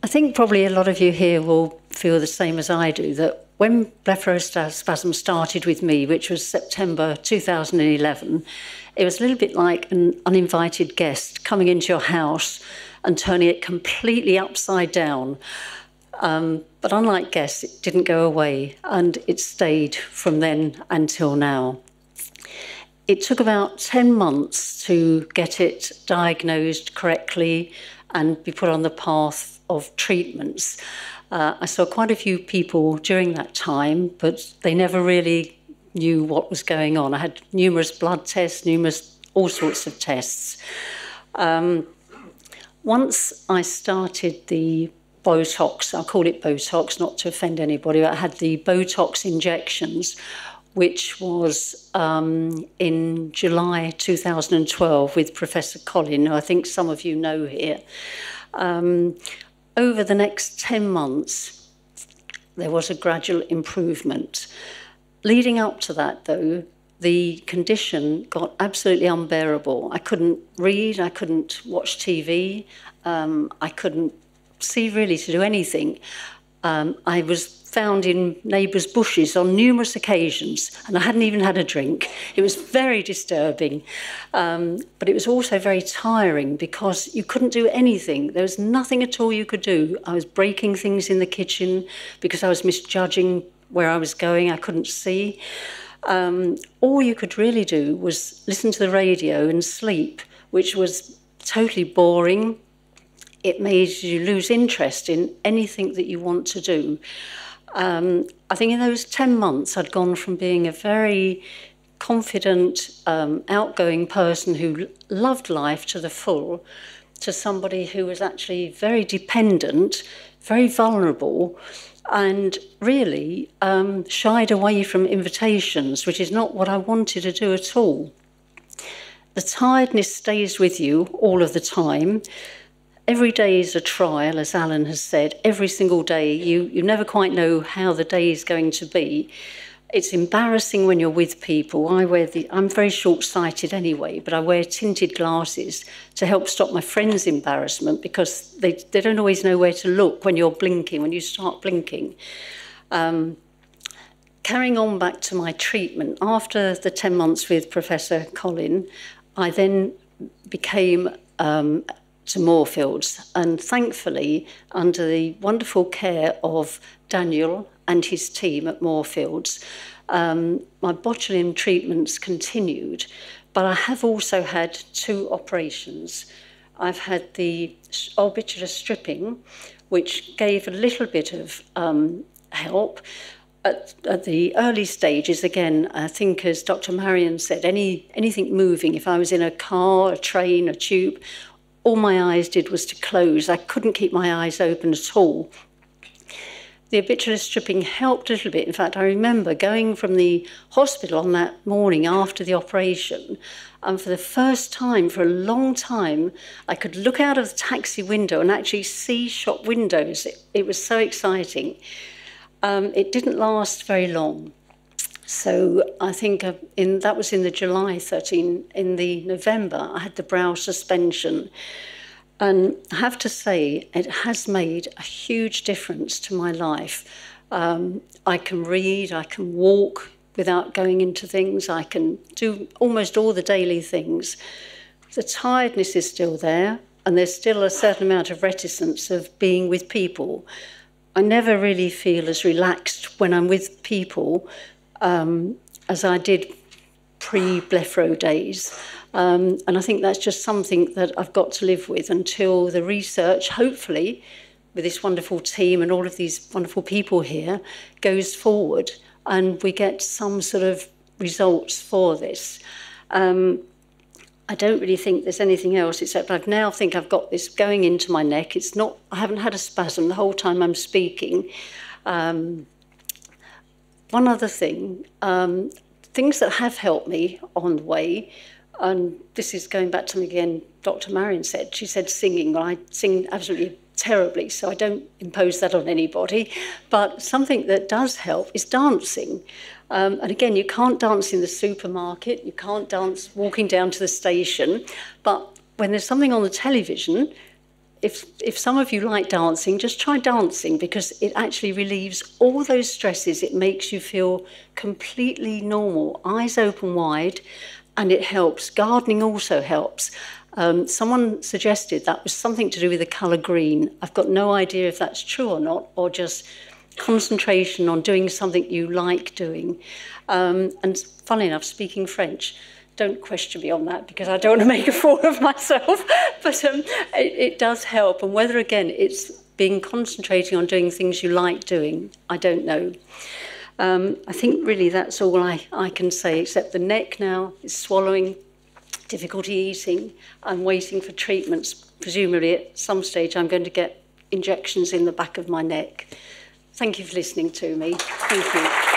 I think probably a lot of you here will feel the same as I do, that when Blepharospasm started with me, which was September 2011, it was a little bit like an uninvited guest coming into your house and turning it completely upside down. But unlike guests, it didn't go away, and it stayed from then until now. It took about 10 months to get it diagnosed correctly and be put on the path of treatments. I saw quite a few people during that time, but they never really knew what was going on. I had numerous blood tests, all sorts of tests. Once I started the Botox, I'll call it Botox, not to offend anybody, but I had the Botox injections, which was in July 2012 with Professor Colin, who I think some of you know here. Over the next 10 months, there was a gradual improvement. Leading up to that, though, the condition got absolutely unbearable. I couldn't read, I couldn't watch TV, I couldn't see really to do anything. I was found in neighbours' bushes on numerous occasions, and I hadn't even had a drink. It was very disturbing, but it was also very tiring because you couldn't do anything. There was nothing at all you could do. I was breaking things in the kitchen because I was misjudging where I was going. I couldn't see. All you could really do was listen to the radio and sleep, which was totally boring. It made you lose interest in anything that you want to do. I think in those 10 months, I'd gone from being a very confident, outgoing person who loved life to the full, to somebody who was actually very dependent, very vulnerable, and really shied away from invitations, which is not what I wanted to do at all. The tiredness stays with you all of the time. Every day is a trial, as Alan has said. Every single day, you never quite know how the day is going to be. It's embarrassing when you're with people. I'm very short-sighted anyway, but I wear tinted glasses to help stop my friends' embarrassment because they don't always know where to look when you're blinking, when you start blinking. Carrying on back to my treatment, after the 10 months with Professor Colin, I then became to Moorfields, and thankfully, under the wonderful care of Daniel and his team at Moorfields, my botulinum treatments continued, but I have also had 2 operations. I've had the orbicular stripping, which gave a little bit of help. At the early stages, again, I think as Dr. Marion said, anything moving, if I was in a car, a train, a tube, all my eyes did was to close. I couldn't keep my eyes open at all. The orbicular stripping helped a little bit. In fact, I remember going from the hospital on that morning after the operation, and for the first time for a long time, I could look out of the taxi window and actually see shop windows. It was so exciting. It didn't last very long. So I think that was in the July 13. In the November, I had the brow suspension. And I have to say, it has made a huge difference to my life. I can read, I can walk without going into things. I can do almost all the daily things. The tiredness is still there, and there's still a certain amount of reticence of being with people. I never really feel as relaxed when I'm with people as I did pre-blepharo days. And I think that's just something that I've got to live with until the research, hopefully, with this wonderful team and all of these wonderful people here, goes forward and we get some sort of results for this. I don't really think there's anything else except I now think I've got this going into my neck. I haven't had a spasm the whole time I'm speaking. One other thing, things that have helped me on the way, and this is going back to, again, Dr. Marion said, she said singing. Well, I sing absolutely terribly, so I don't impose that on anybody. But something that does help is dancing. And again, you can't dance in the supermarket, you can't dance walking down to the station, but when there's something on the television, if some of you like dancing, just try dancing, because it actually relieves all those stresses. It makes you feel completely normal, eyes open wide, and it helps. Gardening also helps. Someone suggested that was something to do with the colour green. I've got no idea if that's true or not, or just concentration on doing something you like doing. And funnily enough, speaking French, don't question me on that, because I don't want to make a fool of myself, but it does help. And whether, again, it's being concentrating on doing things you like doing, I don't know. I think really that's all I can say, except the neck now is swallowing, difficulty eating. I'm waiting for treatments. Presumably at some stage I'm going to get injections in the back of my neck. Thank you for listening to me. Thank you.